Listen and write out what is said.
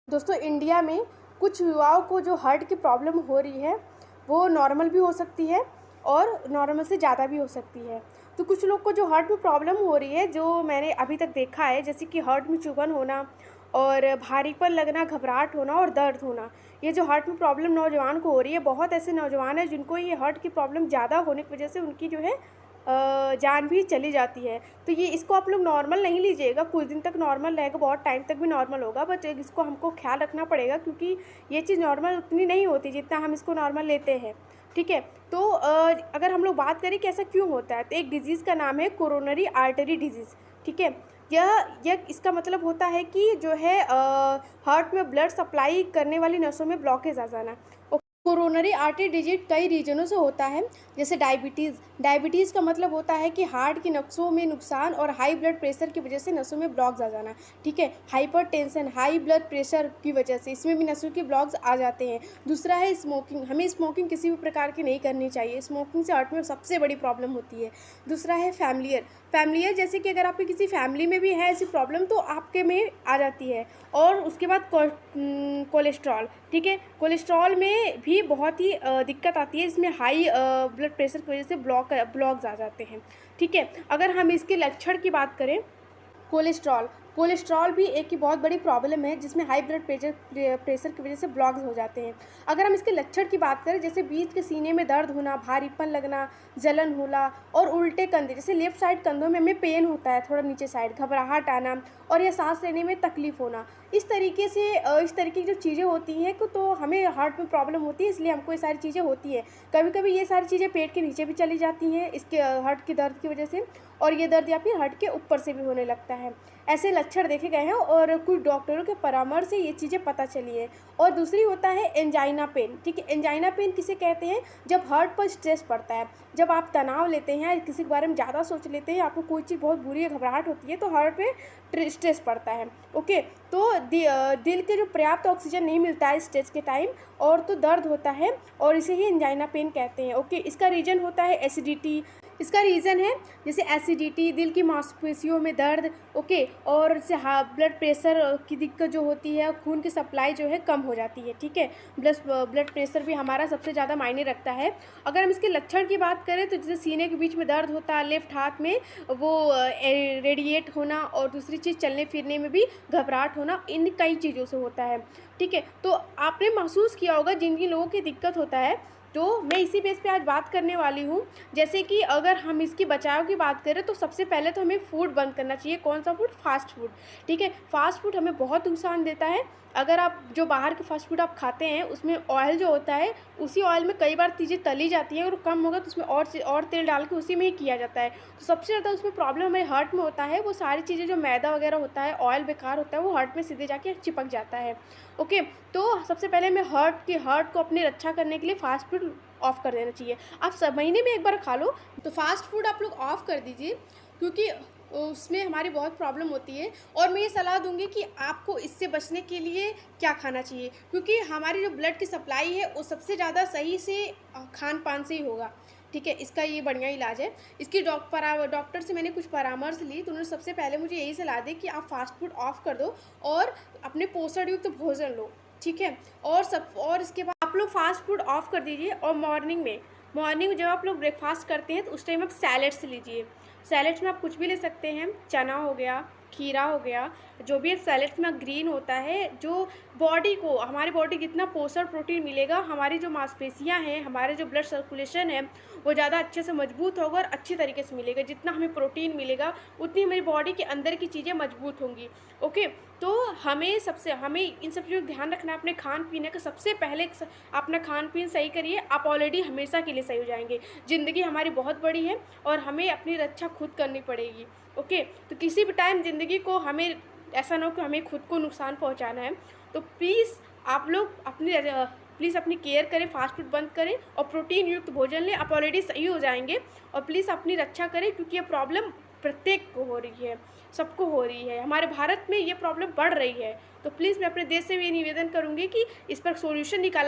दोस्तों इंडिया में कुछ युवाओं को जो हार्ट की प्रॉब्लम हो रही है वो नॉर्मल भी हो सकती है और नॉर्मल से ज़्यादा भी हो सकती है। तो कुछ लोग को जो हार्ट में प्रॉब्लम हो रही है, जो मैंने अभी तक देखा है, जैसे कि हार्ट में चुभन होना और भारीपन लगना, घबराहट होना और दर्द होना। ये जो हार्ट में प्रॉब्लम नौजवान को हो रही है, बहुत ऐसे नौजवान हैं जिनको ये हार्ट की प्रॉब्लम ज़्यादा होने की वजह से उनकी जो है जान भी चली जाती है। तो ये इसको आप लोग नॉर्मल नहीं लीजिएगा, कुछ दिन तक नॉर्मल रहेगा, बहुत टाइम तक भी नॉर्मल होगा, बट इसको हमको ख्याल रखना पड़ेगा क्योंकि ये चीज़ नॉर्मल उतनी नहीं होती जितना हम इसको नॉर्मल लेते हैं। ठीक है, तो अगर हम लोग बात करें कि ऐसा क्यों होता है, तो एक डिजीज़ का नाम है कोरोनरी आर्टरी डिजीज़। ठीक है, यह इसका मतलब होता है कि जो है हार्ट में ब्लड सप्लाई करने वाली नसों में ब्लॉकेज आ जाना। कोरोनरी आर्टरी डिजीज कई रीजनों से होता है, जैसे डायबिटीज़ का मतलब होता है कि हार्ट की नसों में नुकसान और हाई ब्लड प्रेशर की वजह से नसों में ब्लॉक्स आ जाना। ठीक है, हाइपरटेंशन, हाई ब्लड प्रेशर की वजह से इसमें भी नसों के ब्लॉक्स आ जाते हैं। दूसरा है स्मोकिंग, हमें स्मोकिंग किसी भी प्रकार की नहीं करनी चाहिए, स्मोकिंग से हार्ट में सबसे बड़ी प्रॉब्लम होती है। दूसरा है फैमिलियर, जैसे कि अगर आपकी किसी फैमिली में भी है ऐसी प्रॉब्लम तो आपके में आ जाती है। और उसके बाद कोलेस्ट्रॉल। ठीक है, कोलेस्ट्रॉल में भी बहुत ही दिक्कत आती है, इसमें हाई ब्लड प्रेशर की वजह से ब्लॉक्स आ जाते हैं। ठीक है, अगर हम इसके लक्षण की बात करें, कोलेस्ट्रॉल भी एक की बहुत बड़ी प्रॉब्लम है जिसमें हाई ब्लड प्रेशर की वजह से ब्लॉक्स हो जाते हैं। अगर हम इसके लक्षण की बात करें, जैसे बीच के सीने में दर्द होना, भारीपन लगना, जलन होना और उल्टे कंधे, जैसे लेफ्ट साइड कंधों में हमें पेन होता है, थोड़ा नीचे साइड घबराहट आना और या सांस लेने में तकलीफ होना, इस तरीके की जो चीज़ें होती हैं तो हमें हार्ट में प्रॉब्लम होती है, इसलिए हमको ये सारी चीज़ें होती है। कभी कभी ये सारी चीज़ें पेट के नीचे भी चली जाती हैं इसके हार्ट के दर्द की वजह से, और ये दर्द या फिर हार्ट के ऊपर से भी होने लगता है। ऐसे लक्षण देखे गए हैं और कुछ डॉक्टरों के परामर्श से ये चीज़ें पता चली है। और दूसरी होता है एंजाइना पेन। ठीक है, एंजाइना पेन किसे कहते हैं, जब हार्ट पर स्ट्रेस पड़ता है, जब आप तनाव लेते हैं, किसी के बारे में ज़्यादा सोच लेते हैं, आपको कोई चीज़ बहुत बुरी घबराहट होती है तो हार्ट पे स्ट्रेस पड़ता है। ओके, तो दिल के जो पर्याप्त ऑक्सीजन नहीं मिलता है स्ट्रेस के टाइम, और तो दर्द होता है और इसे ही एंजाइना पेन कहते हैं। ओके, इसका रीज़न होता है एसिडिटी, इसका रीज़न है जैसे एसिडिटी, दिल की मांसपेशियों में दर्द। ओके, और जैसे ब्लड प्रेशर की दिक्कत जो होती है, खून की सप्लाई जो है कम हो जाती है। ठीक है, ब्लड प्रेशर भी हमारा सबसे ज़्यादा मायने रखता है। अगर हम इसके लक्षण की बात करें तो जैसे सीने के बीच में दर्द होता है, लेफ्ट हाथ में वो रेडिएट होना, और दूसरी चीज़ चलने फिरने में भी घबराहट होना, इन कई चीज़ों से होता है। ठीक है, तो आपने महसूस किया होगा जिन जिन लोगों की दिक्कत होता है, तो मैं इसी बेस पे आज बात करने वाली हूँ। जैसे कि अगर हम इसकी बचाव की बात करें तो सबसे पहले तो हमें फूड बंद करना चाहिए। कौन सा फूड? Fast food. ठीक है, फास्ट फूड हमें बहुत नुकसान देता है। अगर आप जो बाहर के फास्ट फूड आप खाते हैं उसमें ऑयल जो होता है, उसी ऑयल में कई बार चीज़ें तली जाती हैं, और कम होगा तो उसमें और तेल डाल के उसी में ही किया जाता है। तो सबसे ज़्यादा उसमें प्रॉब्लम हमारे हार्ट में होता है। वो सारी चीज़ें जो मैदा वगैरह होता है, ऑयल बेकार होता है, वो हार्ट में सीधे जाके चिपक जाता है। ओके, तो सबसे पहले हमें हार्ट को अपनी रक्षा करने के लिए फास्ट फूड ऑफ़ कर देना चाहिए। आप सब महीने में एक बार खा लो, तो फास्ट फूड आप लोग ऑफ़ कर दीजिए, क्योंकि उसमें हमारी बहुत प्रॉब्लम होती है। और मैं ये सलाह दूंगी कि आपको इससे बचने के लिए क्या खाना चाहिए, क्योंकि हमारी जो ब्लड की सप्लाई है वो सबसे ज़्यादा सही से खान पान से ही होगा। ठीक है, इसका ये बढ़िया इलाज है। इसकी डॉक्टर से मैंने कुछ परामर्श ली, तो उन्होंने सबसे पहले मुझे यही सलाह दी कि आप फास्ट फूड ऑफ़ कर दो और अपने पोषण युक्त भोजन लो। ठीक है, और इसके बाद आप लोग फास्ट फूड ऑफ़ कर दीजिए। और मॉर्निंग में जब आप लोग ब्रेकफास्ट करते हैं तो उस टाइम आप सैलेड्स लीजिए। सैलेड्स में आप कुछ भी ले सकते हैं, चना हो गया, खीरा हो गया, जो भी सैलेड्स में ग्रीन होता है, जो बॉडी को, हमारी बॉडी जितना पोषण प्रोटीन मिलेगा, हमारी जो मांसपेशियां हैं, हमारे जो ब्लड सर्कुलेशन है, वो ज़्यादा अच्छे से मजबूत होगा और अच्छी तरीके से मिलेगा। जितना हमें प्रोटीन मिलेगा उतनी हमारी बॉडी के अंदर की चीज़ें मजबूत होंगी। ओके, तो हमें इन सब चीज़ों का ध्यान रखना है। अपने खान पीने का सबसे पहले अपना खान पीन सही करिए, आप ऑलरेडी हमेशा के लिए सही हो जाएंगे। ज़िंदगी हमारी बहुत बड़ी है और हमें अपनी रक्षा खुद करनी पड़ेगी। ओके, तो किसी भी टाइम ज़िंदगी को हमें ऐसा ना हो कि हमें खुद को नुकसान पहुंचाना है। तो प्लीज़ आप लोग अपनी केयर करें, फास्ट फूड बंद करें और प्रोटीन युक्त भोजन लें, आप ऑलरेडी सही हो जाएंगे। और प्लीज़ अपनी रक्षा करें, क्योंकि ये प्रॉब्लम प्रत्येक को हो रही है, सबको हो रही है। हमारे भारत में ये प्रॉब्लम बढ़ रही है। तो प्लीज़ मैं अपने देश से भी ये निवेदन करूँगी कि इस पर सोल्यूशन निकाला